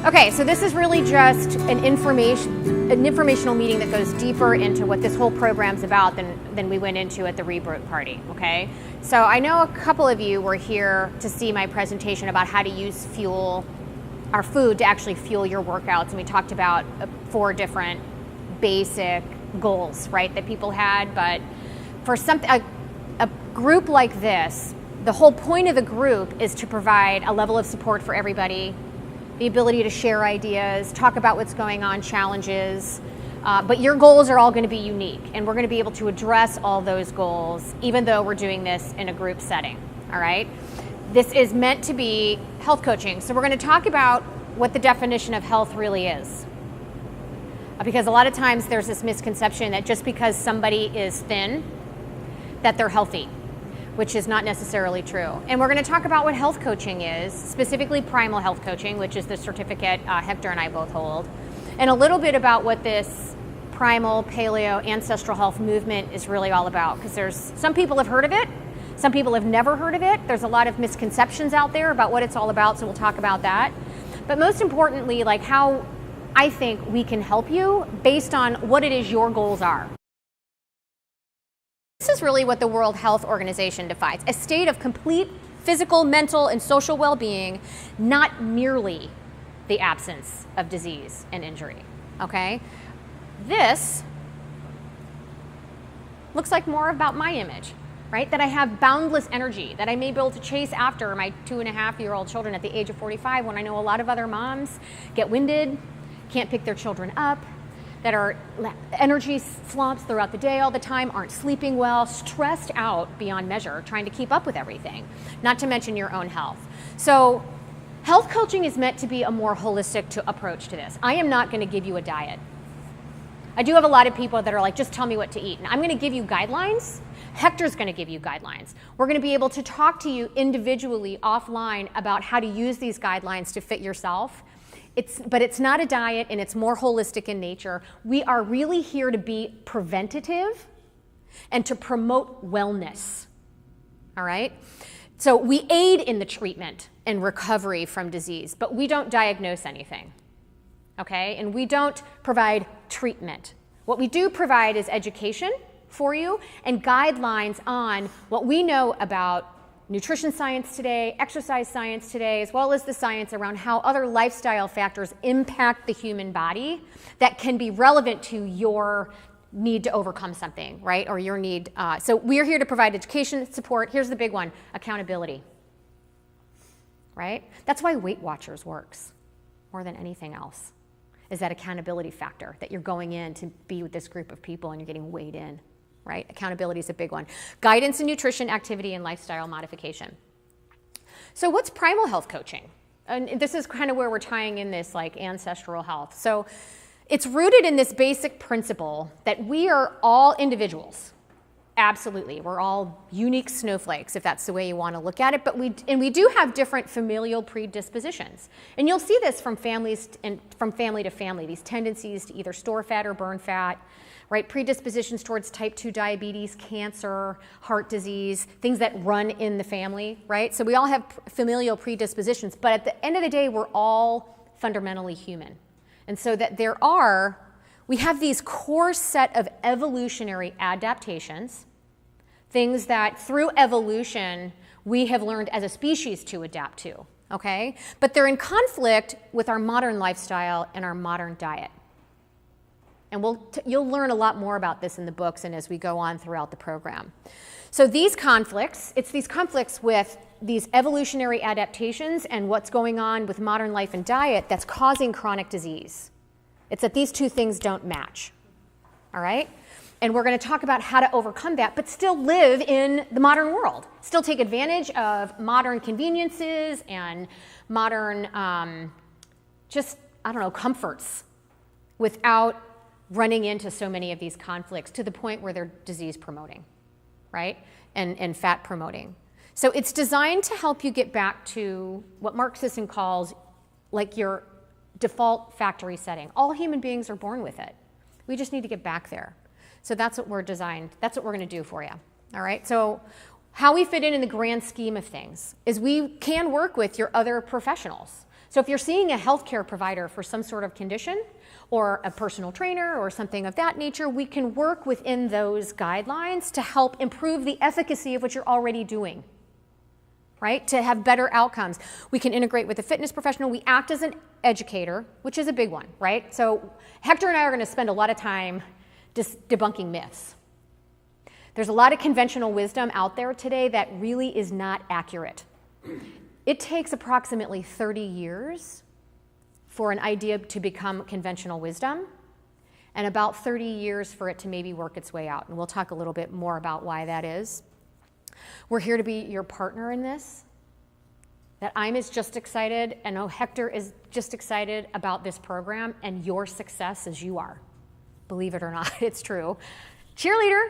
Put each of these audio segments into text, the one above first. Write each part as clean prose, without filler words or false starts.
Okay, so this is really just an informational meeting that goes deeper into what this whole program's about than we went into at the Reboot Party, okay? So I know a couple of you were here to see my presentation about how to use our food to actually fuel your workouts, and we talked about 4 different basic goals, right, that people had. But for a group like this, the whole point of the group is to provide a level of support for everybody, the ability to share ideas, talk about what's going on, challenges, but your goals are all going to be unique, and we're going to be able to address all those goals even though we're doing this in a group setting, all right? This is meant to be health coaching, so we're going to talk about what the definition of health really is. Because a lot of times there's this misconception that just because somebody is thin, that they're healthy, which is not necessarily true. And we're going to talk about what health coaching is, specifically primal health coaching, which is the certificate Hector and I both hold, and a little bit about what this primal, paleo, ancestral health movement is really all about, because some people have heard of it, some people have never heard of it. There's a lot of misconceptions out there about what it's all about, so we'll talk about that. But most importantly, like how I think we can help you based on what it is your goals are. This is really what the World Health Organization defines: a state of complete physical, mental, and social well-being, not merely the absence of disease and injury, okay? This looks like more about my image, right? That I have boundless energy, that I may be able to chase after my 2.5-year-old children at the age of 45, when I know a lot of other moms get winded, can't pick their children up, that are energy slumps throughout the day all the time, aren't sleeping well, stressed out beyond measure, trying to keep up with everything, not to mention your own health. So health coaching is meant to be a more holistic approach to this. I am not going to give you a diet. I do have a lot of people that are like, just tell me what to eat. And I'm going to give you guidelines. Hector's going to give you guidelines. We're going to be able to talk to you individually offline about how to use these guidelines to fit yourself. But it's not a diet, and it's more holistic in nature. We are really here to be preventative and to promote wellness, all right? So we aid in the treatment and recovery from disease, but we don't diagnose anything, okay? And we don't provide treatment. What we do provide is education for you and guidelines on what we know about nutrition science today, exercise science today, as well as the science around how other lifestyle factors impact the human body that can be relevant to your need to overcome something, right? Or your need. So we're here to provide education, support. Here's the big one: accountability, right? That's why Weight Watchers works more than anything else, is that accountability factor, that you're going in to be with this group of people and you're getting weighed in. Right? Accountability is a big one. Guidance in nutrition, activity, and lifestyle modification. So what's primal health coaching? And this is kind of where we're tying in this like ancestral health. So it's rooted in this basic principle that we are all individuals. Absolutely. We're all unique snowflakes, if that's the way you want to look at it. But we do have different familial predispositions. And you'll see this from families and from family to family, these tendencies to either store fat or burn fat, right? Predispositions towards type 2 diabetes, cancer, heart disease, things that run in the family, right? So we all have familial predispositions, but at the end of the day, we're all fundamentally human. And so that we have these core set of evolutionary adaptations, things that through evolution we have learned as a species to adapt to, okay? But they're in conflict with our modern lifestyle and our modern diet. And you'll learn a lot more about this in the books and as we go on throughout the program. So these conflicts, it's these conflicts with these evolutionary adaptations and what's going on with modern life and diet that's causing chronic disease. It's that these two things don't match, all right? And we're going to talk about how to overcome that, but still live in the modern world. Still take advantage of modern conveniences and modern, comforts without running into so many of these conflicts to the point where they're disease promoting, right? And fat promoting. So it's designed to help you get back to what Mark Sisson calls like your default factory setting. All human beings are born with it. We just need to get back there. So that's what we're going to do for you, all right? So how we fit in the grand scheme of things is we can work with your other professionals. So if you're seeing a healthcare provider for some sort of condition or a personal trainer or something of that nature, we can work within those guidelines to help improve the efficacy of what you're already doing, right? To have better outcomes. We can integrate with a fitness professional. We act as an educator, which is a big one, right? So Hector and I are going to spend a lot of time just debunking myths. There's a lot of conventional wisdom out there today that really is not accurate. It takes approximately 30 years for an idea to become conventional wisdom, and about 30 years for it to maybe work its way out. And we'll talk a little bit more about why that is. We're here to be your partner in this. That I'm just excited, and Hector is just excited about this program and your success as you are. Believe it or not, it's true. Cheerleader.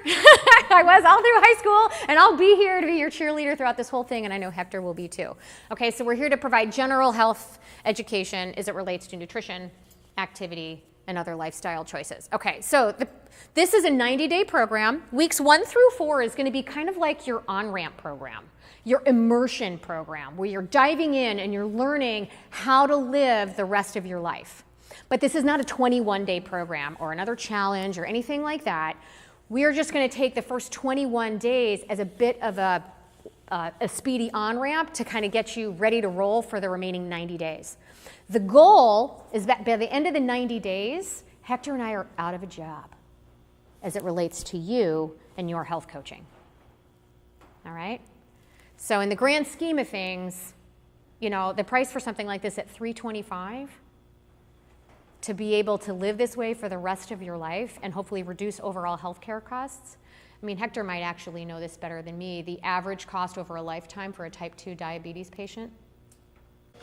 I was all through high school, and I'll be here to be your cheerleader throughout this whole thing, and I know Hector will be too. Okay, so we're here to provide general health education as it relates to nutrition, activity, and other lifestyle choices. Okay, so this is a 90-day program. Weeks 1 through 4 is going to be kind of like your on-ramp program, your immersion program, where you're diving in and you're learning how to live the rest of your life. But this is not a 21-day program or another challenge or anything like that. We're just going to take the first 21 days as a bit of a speedy on-ramp to kind of get you ready to roll for the remaining 90 days. The goal is that by the end of the 90 days, Hector and I are out of a job as it relates to you and your health coaching. All right? So in the grand scheme of things, you know, the price for something like this at $325 to be able to live this way for the rest of your life and hopefully reduce overall healthcare costs. I mean, Hector might actually know this better than me. The average cost over a lifetime for a type 2 diabetes patient?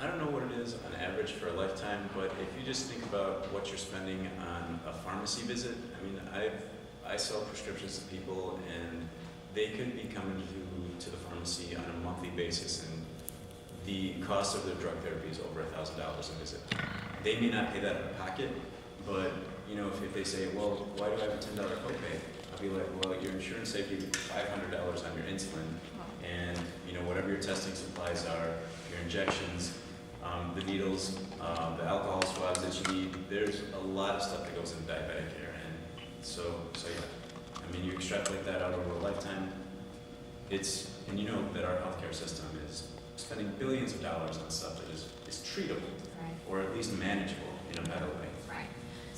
I don't know what it is on average for a lifetime, but if you just think about what you're spending on a pharmacy visit, I mean, I sell prescriptions to people, and they could be coming to the pharmacy on a monthly basis, and the cost of their drug therapy is over $1,000 a visit. They may not pay that out of pocket, but you know, if they say, well, why do I have a $10 copay? I'll be like, well, your insurance saved you $500 on your insulin, and you know, whatever your testing supplies are, your injections, the needles, the alcohol swabs that you need. There's a lot of stuff that goes into diabetic care, and so yeah. I mean, you extrapolate that out over a lifetime. And you know that our healthcare system is spending billions of dollars on stuff that is treatable, right, or at least manageable in a better way. Right.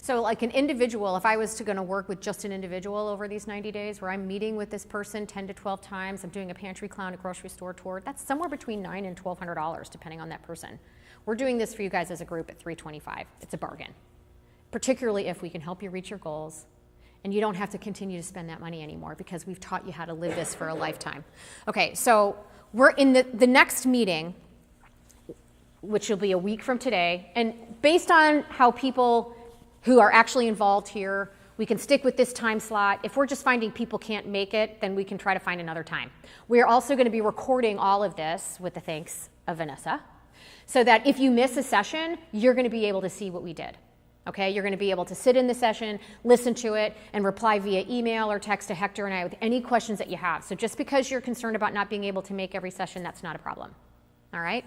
So like an individual, if I was going to work with just an individual over these 90 days where I'm meeting with this person 10 to 12 times, I'm doing a pantry clown, a grocery store tour, that's somewhere between $900 and $1,200 depending on that person. We're doing this for you guys as a group at $325. It's a bargain, particularly if we can help you reach your goals and you don't have to continue to spend that money anymore because we've taught you how to live this for a lifetime. Okay, so we're in the next meeting, which will be a week from today, and based on how people who are actually involved here, we can stick with this time slot. If we're just finding people can't make it, then we can try to find another time. We're also going to be recording all of this with the thanks of Vanessa, so that if you miss a session, you're going to be able to see what we did. Okay, you're going to be able to sit in the session, listen to it, and reply via email or text to Hector and I with any questions that you have. So just because you're concerned about not being able to make every session, that's not a problem. All right?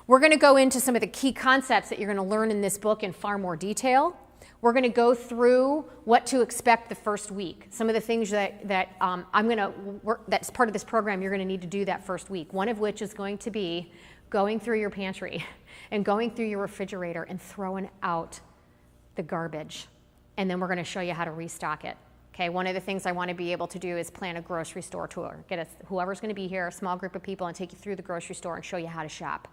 We're going to go into some of the key concepts that you're going to learn in this book in far more detail. We're going to go through what to expect the first week. Some of the things that I'm going to work, that's part of this program, you're going to need to do that first week. One of which is going to be going through your pantry and going through your refrigerator and throwing out the garbage. And then we're going to show you how to restock it. Okay, one of the things I want to be able to do is plan a grocery store tour. Get whoever's going to be here, a small group of people, and take you through the grocery store and show you how to shop,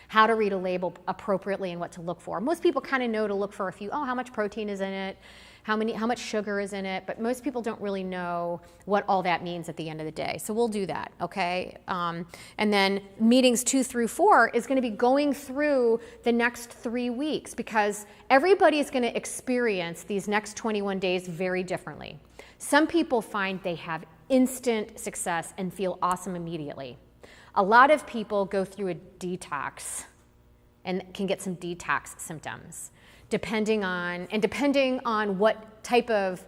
how to read a label appropriately and what to look for. Most people kind of know to look for a few, how much protein is in it, how much sugar is in it, but most people don't really know what all that means at the end of the day. So we'll do that, okay? And then meetings 2 through 4 is going to be going through the next 3 weeks because everybody is going to experience these next 21 days very differently. Some people find they have instant success and feel awesome immediately. A lot of people go through a detox and can get some detox symptoms. Depending on what type of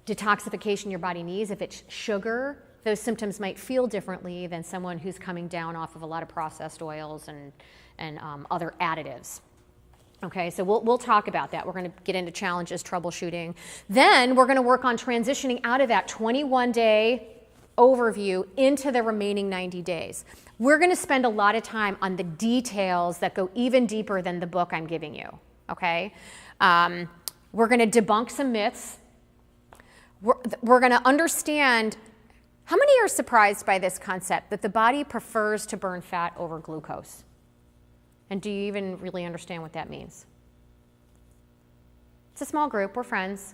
detoxification your body needs. If it's sugar, those symptoms might feel differently than someone who's coming down off of a lot of processed oils and other additives. Okay, so we'll talk about that. We're going to get into challenges, troubleshooting. Then we're going to work on transitioning out of that 21-day overview into the remaining 90 days. We're going to spend a lot of time on the details that go even deeper than the book I'm giving you, okay? We're going to debunk some myths. We're going to understand. How many are surprised by this concept that the body prefers to burn fat over glucose? And do you even really understand what that means? It's a small group. We're friends.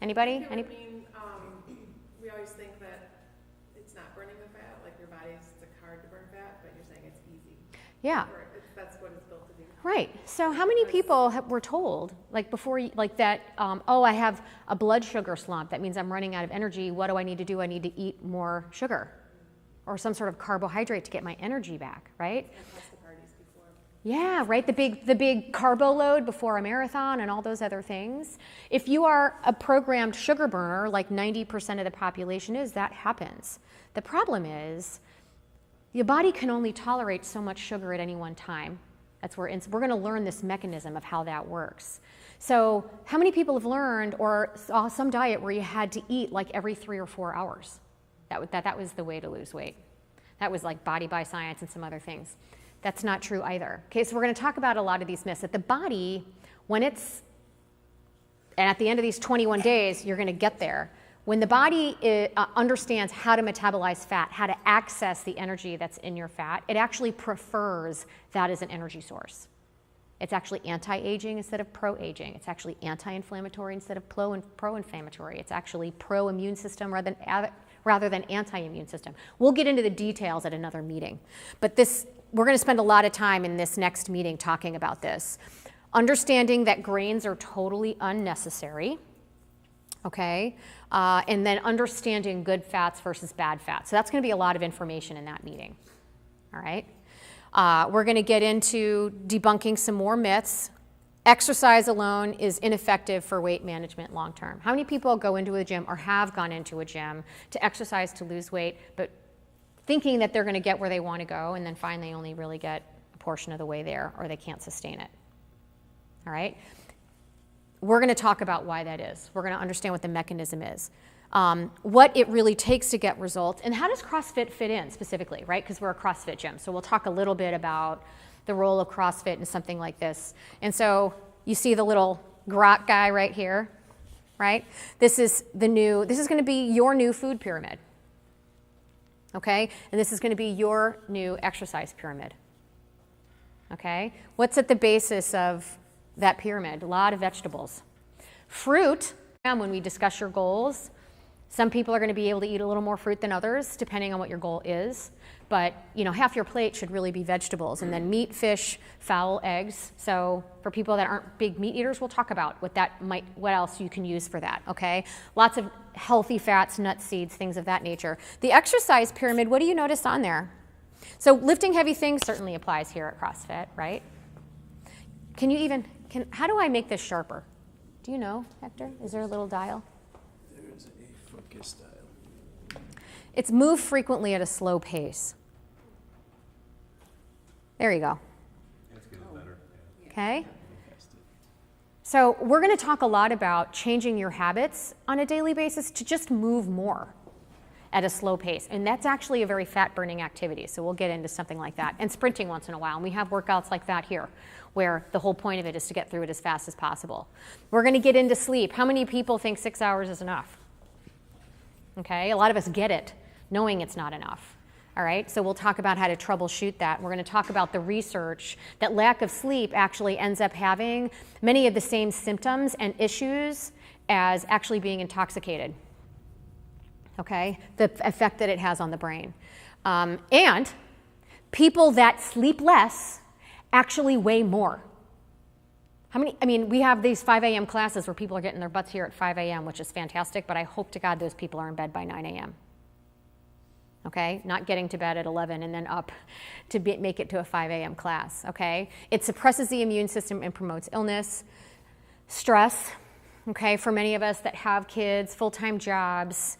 Anybody? I mean, we always think that it's not burning the fat, like your body's hard to burn fat, but you're saying it's easy. Yeah. That's what it's built to do. Right. So how many people were told, like before, like that, oh, I have a blood sugar slump. That means I'm running out of energy. What do I need to do? I need to eat more sugar or some sort of carbohydrate to get my energy back, right? Yeah, right, the big carbo load before a marathon and all those other things. If you are a programmed sugar burner, like 90% of the population is, that happens. The problem is your body can only tolerate so much sugar at any one time. That's where we're going to learn this mechanism of how that works. So how many people have learned or saw some diet where you had to eat like every 3 or 4 hours? That was the way to lose weight. That was like Body by Science and some other things. That's not true either. Okay, so we're going to talk about a lot of these myths. That the body, and at the end of these 21 days, you're going to get there. When the body understands how to metabolize fat, how to access the energy that's in your fat, it actually prefers that as an energy source. It's actually anti-aging instead of pro-aging. It's actually anti-inflammatory instead of pro-inflammatory. It's actually pro-immune system rather than anti-immune system. We'll get into the details at another meeting. But we're going to spend a lot of time in this next meeting talking about this. Understanding that grains are totally unnecessary, okay? And then understanding good fats versus bad fats. So that's going to be a lot of information in that meeting, all right? We're going to get into debunking some more myths. Exercise alone is ineffective for weight management long term. How many people go into a gym or have gone into a gym to exercise to lose weight, but thinking that they're going to get where they want to go and then find they only really get a portion of the way there or they can't sustain it? All right? We're going to talk about why that is. We're going to understand what the mechanism is, what it really takes to get results, and how does CrossFit fit in specifically, right? Because we're a CrossFit gym. So we'll talk a little bit about the role of CrossFit in something like this. And so you see the little grok guy right here, right? This is going to be your new food pyramid, okay? And this is going to be your new exercise pyramid, okay? What's at the basis of that pyramid? A lot of vegetables. Fruit, when we discuss your goals, some people are going to be able to eat a little more fruit than others, depending on what your goal is. But, half your plate should really be vegetables. And then meat, fish, fowl, eggs. So for people that aren't big meat eaters, we'll talk about what else you can use for that, okay? Lots of healthy fats, nuts, seeds, things of that nature. The exercise pyramid, what do you notice on there? So lifting heavy things certainly applies here at CrossFit, right? How do I make this sharper? Do you know, Hector? Is there a little dial? There's a focus dial. It's move frequently at a slow pace. There you go. That's getting better. Okay? So we're going to talk a lot about changing your habits on a daily basis to just move more at a slow pace. And that's actually a very fat-burning activity, so we'll get into something like that. And sprinting once in a while, and we have workouts like that here, where the whole point of it is to get through it as fast as possible. We're going to get into sleep. How many people think 6 hours is enough? Okay, a lot of us get it, knowing it's not enough. All right, so we'll talk about how to troubleshoot that. We're going to talk about the research that lack of sleep actually ends up having many of the same symptoms and issues as actually being intoxicated. Okay, the effect that it has on the brain. And people that sleep less actually weigh more. We have these 5 a.m. classes where people are getting their butts here at 5 a.m., which is fantastic, but I hope to God those people are in bed by 9 a.m. Okay, not getting to bed at 11 and then up to make it to a 5 a.m. class, okay? It suppresses the immune system and promotes illness, stress, okay, for many of us that have kids, full-time jobs,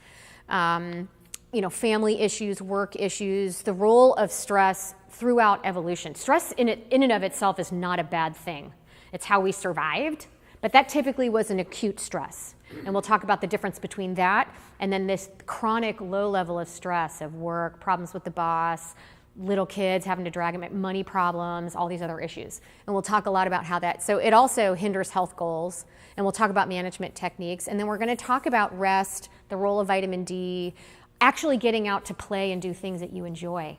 family issues, work issues, the role of stress throughout evolution. Stress in and of itself is not a bad thing. It's how we survived. But that typically was an acute stress. And we'll talk about the difference between that and then this chronic low level of stress of work, problems with the boss, little kids having to drag them, money problems, all these other issues. And we'll talk a lot about how that, so it also hinders health goals. And we'll talk about management techniques. And then we're going to talk about rest, the role of vitamin D, actually getting out to play and do things that you enjoy.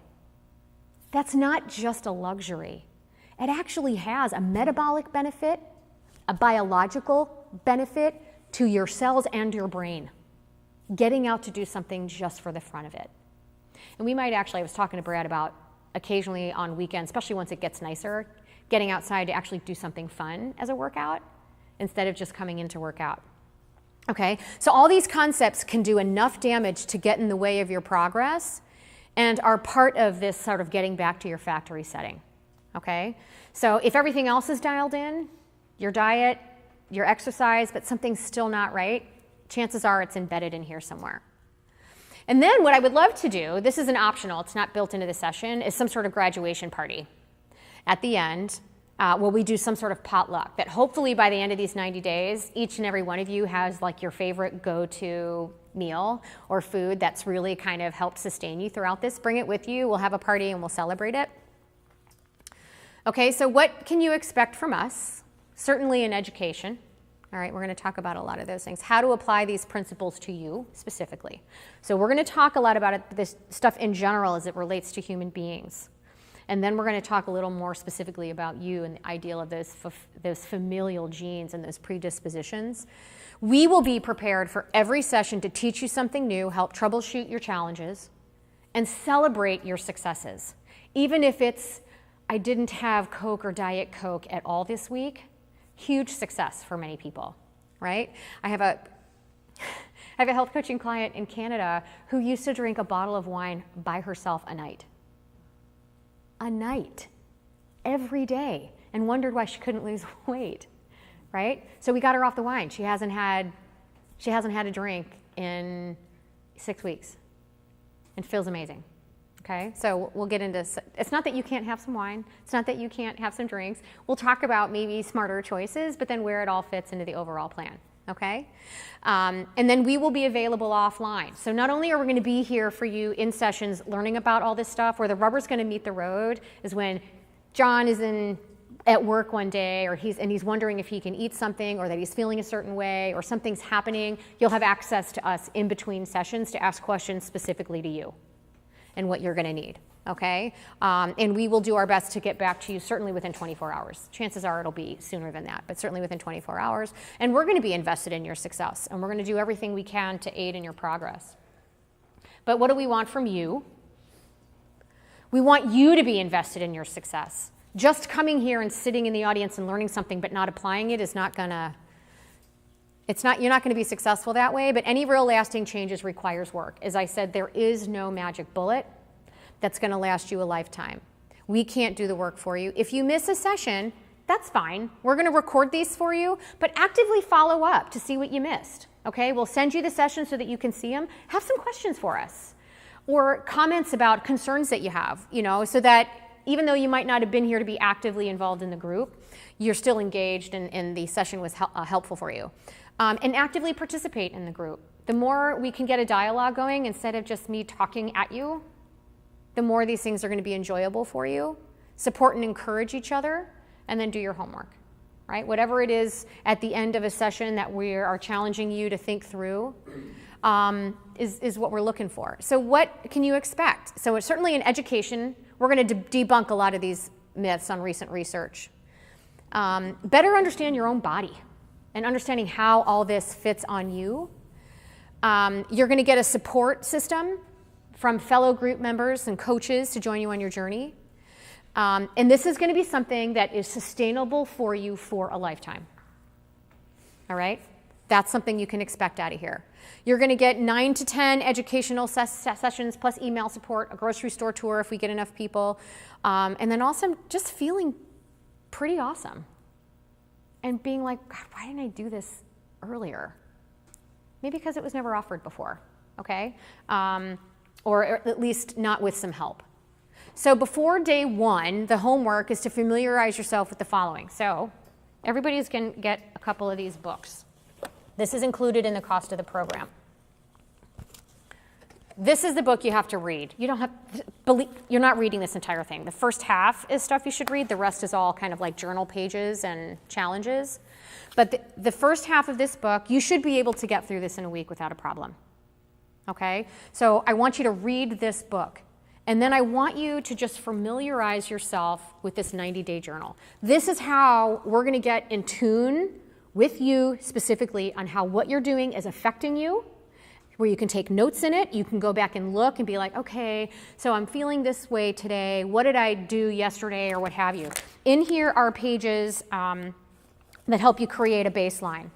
That's not just a luxury. It actually has a metabolic benefit, a biological benefit to your cells and your brain. Getting out to do something just for the fun of it. And we might actually, I was talking to Brad about occasionally on weekends, especially once it gets nicer, getting outside to actually do something fun as a workout instead of just coming in to work out. Okay, so all these concepts can do enough damage to get in the way of your progress and are part of this sort of getting back to your factory setting. Okay, so if everything else is dialed in, your diet, your exercise, but something's still not right, chances are it's embedded in here somewhere. And then what I would love to do, this is an optional, it's not built into the session, is some sort of graduation party at the end. Where we do some sort of potluck that hopefully by the end of these 90 days, each and every one of you has like your favorite go-to meal or food that's really kind of helped sustain you throughout this. Bring it with you. We'll have a party and we'll celebrate it. Okay, so what can you expect from us? Certainly in education. All right, we're going to talk about a lot of those things. How to apply these principles to you specifically. So we're going to talk a lot about this stuff in general as it relates to human beings. And then we're going to talk a little more specifically about you and the ideal of those familial genes and those predispositions. We will be prepared for every session to teach you something new, help troubleshoot your challenges, and celebrate your successes. Even if it's, I didn't have Coke or Diet Coke at all this week, huge success for many people, right? I have a health coaching client in Canada who used to drink a bottle of wine by herself a night. A night, every day, and wondered why she couldn't lose weight, right? So we got her off the wine. She hasn't had a drink in 6 weeks and feels amazing, okay? So we'll get into, it's not that you can't have some wine. It's not that you can't have some drinks. We'll talk about maybe smarter choices, but then where it all fits into the overall plan. Okay? And then we will be available offline. So not only are we going to be here for you in sessions learning about all this stuff, where the rubber's going to meet the road is when John is at work one day or he's wondering if he can eat something or that he's feeling a certain way or something's happening. You'll have access to us in between sessions to ask questions specifically to you and what you're going to need. Okay? And we will do our best to get back to you certainly within 24 hours. Chances are it'll be sooner than that, but certainly within 24 hours. And we're going to be invested in your success, and we're going to do everything we can to aid in your progress. But what do we want from you? We want you to be invested in your success. Just coming here and sitting in the audience and learning something but not applying it is not going to, you're not going to be successful that way, but any real lasting changes requires work. As I said, there is no magic bullet that's going to last you a lifetime. We can't do the work for you. If you miss a session, that's fine. We're going to record these for you, but actively follow up to see what you missed. Okay? We'll send you the session so that you can see them. Have some questions for us or comments about concerns that you have, so that even though you might not have been here to be actively involved in the group, you're still engaged and the session was helpful for you. And actively participate in the group. The more we can get a dialogue going instead of just me talking at you, the more these things are going to be enjoyable for you. Support and encourage each other, and then do your homework, right? Whatever it is at the end of a session that we are challenging you to think through is what we're looking for. So what can you expect? So certainly in education, we're going to debunk a lot of these myths on recent research. Better understand your own body and understanding how all this fits on you. You're going to get a support system from fellow group members and coaches to join you on your journey. And this is going to be something that is sustainable for you for a lifetime. All right? That's something you can expect out of here. You're going to get 9 to 10 educational sessions plus email support, a grocery store tour if we get enough people, and then also just feeling pretty awesome and being like, God, why didn't I do this earlier? Maybe because it was never offered before, okay? Or at least not with some help. So before day one, the homework is to familiarize yourself with the following. So Everybody's going to get a couple of these books. This is included in the cost of the program. This is the book you have to read. You don't have, you're not reading this entire thing. The first half is stuff you should read. The rest is all kind of like journal pages and challenges. But the first half of this book, you should be able to get through this in a week without a problem. Okay? So I want you to read this book. And then I want you to just familiarize yourself with this 90-day journal. This is how we're going to get in tune with you specifically on how what you're doing is affecting you, where you can take notes in it. You can go back and look and be like, okay, so I'm feeling this way today. What did I do yesterday or what have you? In here are pages that help you create a baseline.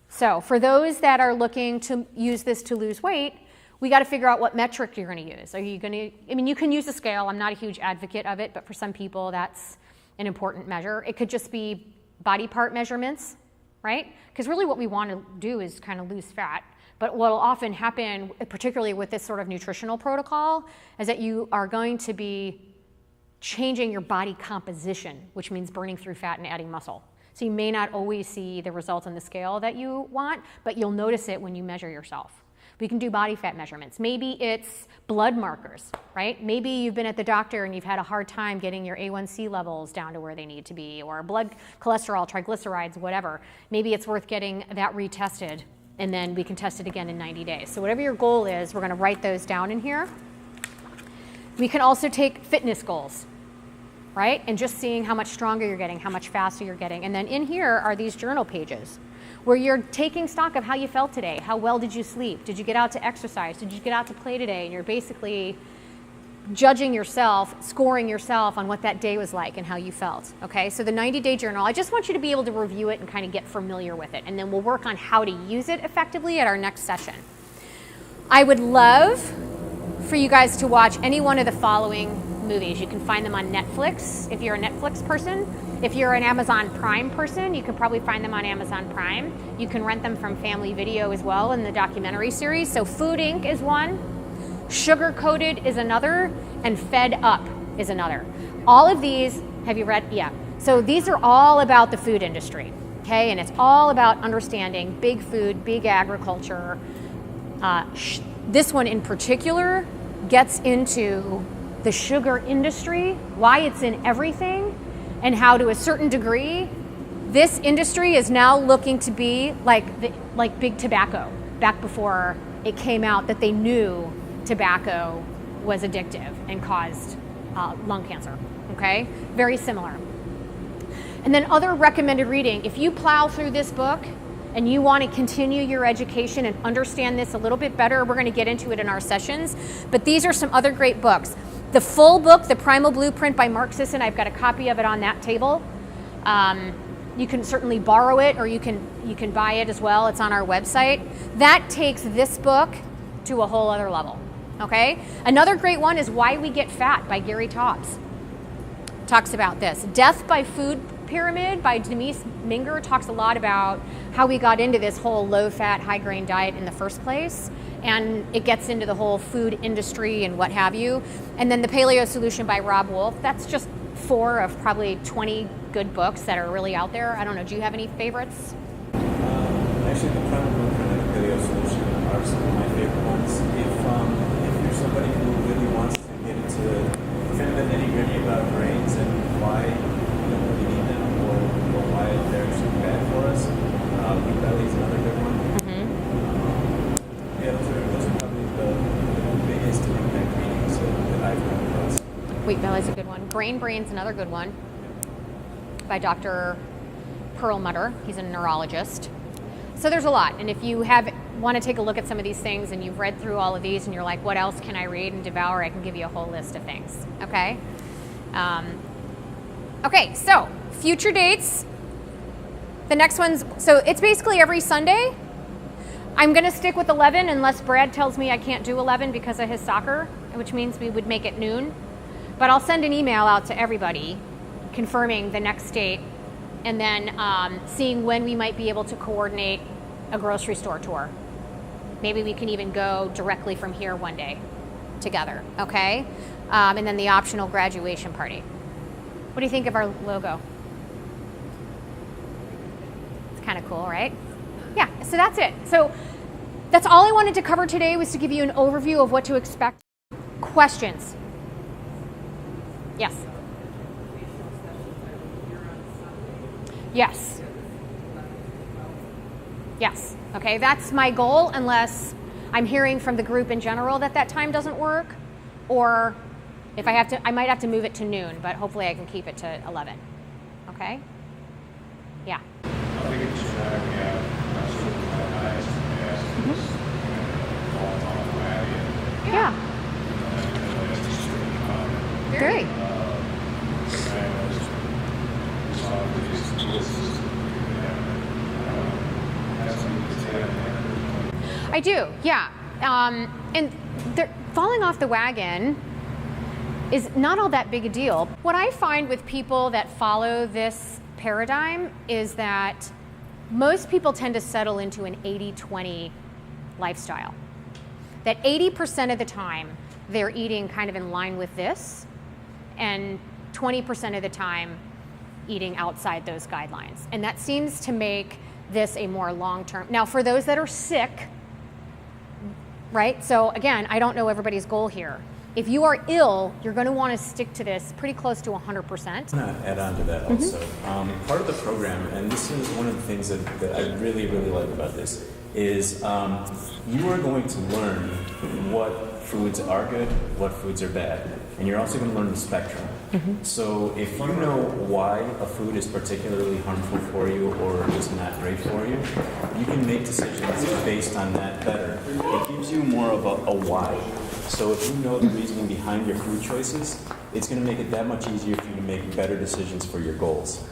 So for those that are looking to use this to lose weight, we got to figure out what metric you're going to use. Are you going to, I mean, you can use a scale. I'm not a huge advocate of it, but for some people that's an important measure. It could just be body part measurements, right? Because really what we want to do is kind of lose fat. But what will often happen, particularly with this sort of nutritional protocol, is that you are going to be changing your body composition, which means burning through fat and adding muscle. So you may not always see the results on the scale that you want, but you'll notice it when you measure yourself. We can do body fat measurements. Maybe it's blood markers, right? Maybe you've been at the doctor and you've had a hard time getting your A1C levels down to where they need to be, or blood cholesterol, triglycerides, whatever. Maybe it's worth getting that retested, and then we can test it again in 90 days. So whatever your goal is, we're going to write those down in here. We can also take fitness goals, right? And just seeing how much stronger you're getting, how much faster you're getting. And then in here are these journal pages, where you're taking stock of how you felt today. How well did you sleep? Did you get out to exercise? Did you get out to play today? And you're basically judging yourself, scoring yourself on what that day was like and how you felt. Okay, so the 90-day journal, I just want you to be able to review it and kind of get familiar with it. And then we'll work on how to use it effectively at our next session. I would love for you guys to watch any one of the following movies. You can find them on Netflix if you're a Netflix person. If you're an Amazon Prime person, you can probably find them on Amazon Prime. You can rent them from Family Video as well in the documentary series. So Food Inc. is one, Sugar Coated is another, and Fed Up is another. All of these, have you read? Yeah. So these are all about the food industry, okay? And it's all about understanding big food, big agriculture. This one in particular gets into the sugar industry, why it's in everything, and how to a certain degree, this industry is now looking to be like big tobacco, back before it came out that they knew tobacco was addictive and caused lung cancer, okay? Very similar. And then other recommended reading, if you plow through this book and you want to continue your education and understand this a little bit better, we're going to get into it in our sessions, but these are some other great books. The full book, The Primal Blueprint by Mark Sisson, I've got a copy of it on that table. You can certainly borrow it, or you can buy it as well. It's on our website. That takes this book to a whole other level, okay? Another great one is Why We Get Fat by Gary Taubes. Talks about this. Death by Food Pyramid by Denise Minger talks a lot about how we got into this whole low-fat, high-grain diet in the first place. And it gets into the whole food industry and what have you. And then The Paleo Solution by Rob Wolf. That's just 4 of probably 20 good books that are really out there. I don't know, do you have any favorites? Actually, The Primal Blueprint and The Paleo Solution are some of my favorite ones. If you're somebody who really wants to get into kind of the nitty-gritty about grains and why we don't really need them, or why they're actually bad for us, Wheat Belly is another good one. Yeah, those are probably the biggest impact readings that I've come across. Wheat Belly's a good one. Brain Brain's another good one by Dr. Perlmutter. He's a neurologist. So there's a lot. And if you want to take a look at some of these things and you've read through all of these and you're like, what else can I read and devour? I can give you a whole list of things. Okay? Okay, so future dates. The next one's, so it's basically every Sunday. I'm going to stick with 11 unless Brad tells me I can't do 11 because of his soccer, which means we would make it noon. But I'll send an email out to everybody confirming the next date and then seeing when we might be able to coordinate a grocery store tour. Maybe we can even go directly from here one day together, okay? And then the optional graduation party. What do you think of our logo? Kind of cool, right? Yeah, so that's it. So that's all I wanted to cover today, was to give you an overview of what to expect. Questions? Yes. Yes. Yes. Okay, that's my goal, unless I'm hearing from the group in general that that time doesn't work, or if I have to, I might have to move it to noon, but hopefully I can keep it to 11. Okay? Yeah. I think it's Yeah. Great. I do, yeah. And falling off the wagon is not all that big a deal. What I find with people that follow this paradigm is that most people tend to settle into an 80-20 lifestyle. That 80% of the time they're eating kind of in line with this, and 20% of the time eating outside those guidelines. And that seems to make this a more long-term. Now, for those that are sick, right? So again, I don't know everybody's goal here. If you are ill, you're going to want to stick to this pretty close to 100%. I'm going to add on to that also. Part of the program, and this is one of the things that I really, really like about this, is you are going to learn what foods are good, what foods are bad, and you're also going to learn the spectrum. So if you know why a food is particularly harmful for you or just not great for you, you can make decisions based on that better. It gives you more of a why. So if you know the reasoning behind your food choices, it's going to make it that much easier for you to make better decisions for your goals.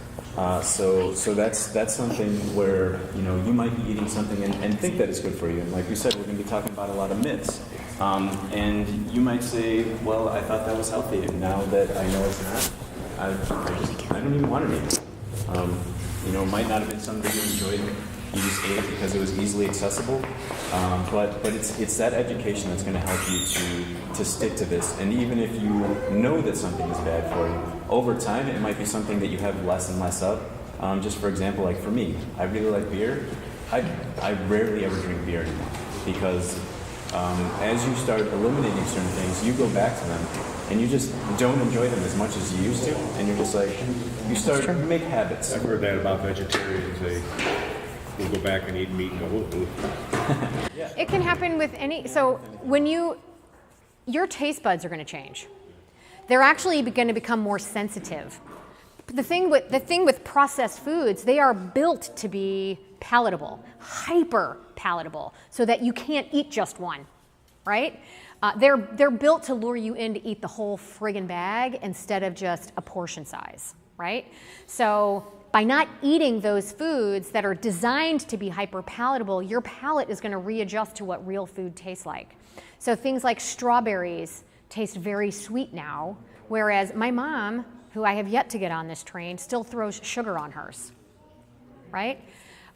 So that's something where you might be eating something and think that it's good for you. And like we said, we're going to be talking about a lot of myths. And you might say, well, I thought that was healthy, and now that I know it's not, I don't even want to eat it. It might not have been something you enjoyed. You just ate it because it was easily accessible. But it's that education that's going to help you to stick to this. And even if you know that something is bad for you, over time it might be something that you have less and less of. Just for example, like for me, I really like beer. I rarely ever drink beer anymore because as you start eliminating certain things, you go back to them and you just don't enjoy them as much as you used to. And you're just like, you make habits. I've heard that about vegetarians. We'll go back and eat meat and go, ooh. Yeah. It can happen with so when your taste buds are going to change. They're actually going to become more sensitive. The thing with processed foods, they are built to be palatable, hyper palatable, so that you can't eat just one, right? They're built to lure you in to eat the whole friggin' bag instead of just a portion size, right? So by not eating those foods that are designed to be hyper palatable, your palate is going to readjust to what real food tastes like. So things like strawberries taste very sweet now, whereas my mom, who I have yet to get on this train, still throws sugar on hers, right?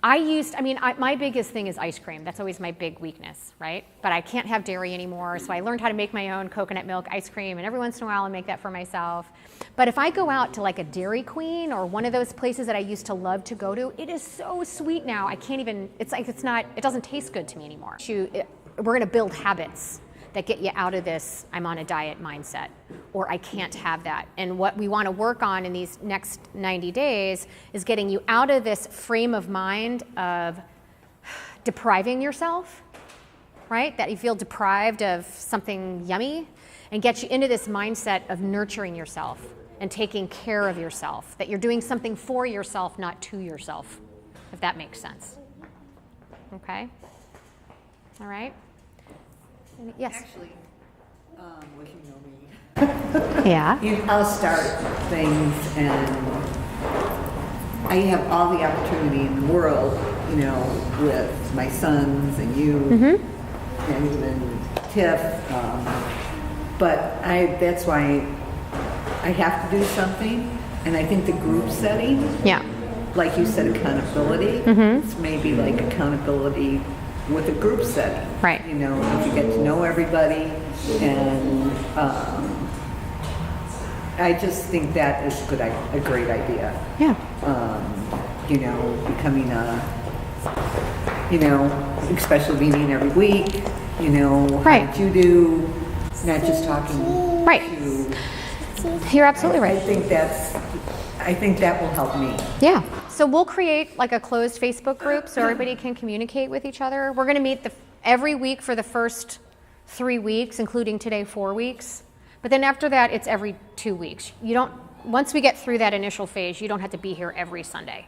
My biggest thing is ice cream. That's always my big weakness, right? But I can't have dairy anymore, so I learned how to make my own coconut milk ice cream, and every once in a while I make that for myself. But if I go out to like a Dairy Queen or one of those places that I used to love to go to, it is so sweet now, I can't even, it doesn't taste good to me anymore. We're gonna build habits that get you out of this I'm on a diet mindset, or I can't have that. And what we want to work on in these next 90 days is getting you out of this frame of mind of depriving yourself, right? That you feel deprived of something yummy, and get you into this mindset of nurturing yourself and taking care of yourself, that you're doing something for yourself, not to yourself, if that makes sense. Okay? All right? Yes. Actually, what you know me. Yeah. I'll start things, and I have all the opportunity in the world, with my sons and you, and even Tiff. But that's why I have to do something, and I think the group setting. Yeah. Like you said, accountability. It's maybe like accountability with a group setting. Right. If you get to know everybody, and I just think that is a great idea. Yeah. you know, becoming a, you know, special meeting every week, you know, Right. how did you do, not just talking Right. to. You're absolutely I right. think that will help me. Yeah. So we'll create like a closed Facebook group so everybody can communicate with each other. We're going to meet every week for the first 3 weeks, including today, 4 weeks. But then after that, it's every 2 weeks. Once we get through that initial phase, you don't have to be here every Sunday.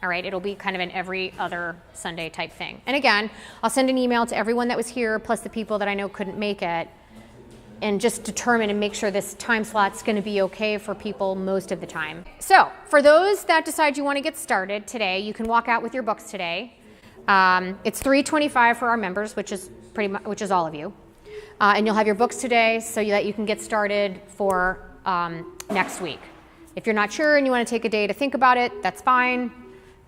All right, it'll be kind of an every other Sunday type thing. And again, I'll send an email to everyone that was here, plus the people that I know couldn't make it, and just determine and make sure this time slot's going to be okay for people most of the time. So for those that decide you want to get started today, you can walk out with your books today. It's $325 for our members, which is all of you. And you'll have your books today so that you can get started for next week. If you're not sure and you want to take a day to think about it, that's fine.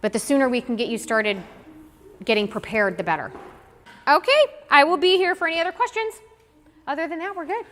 But the sooner we can get you started getting prepared, the better. Okay, I will be here for any other questions. Other than that, we're good.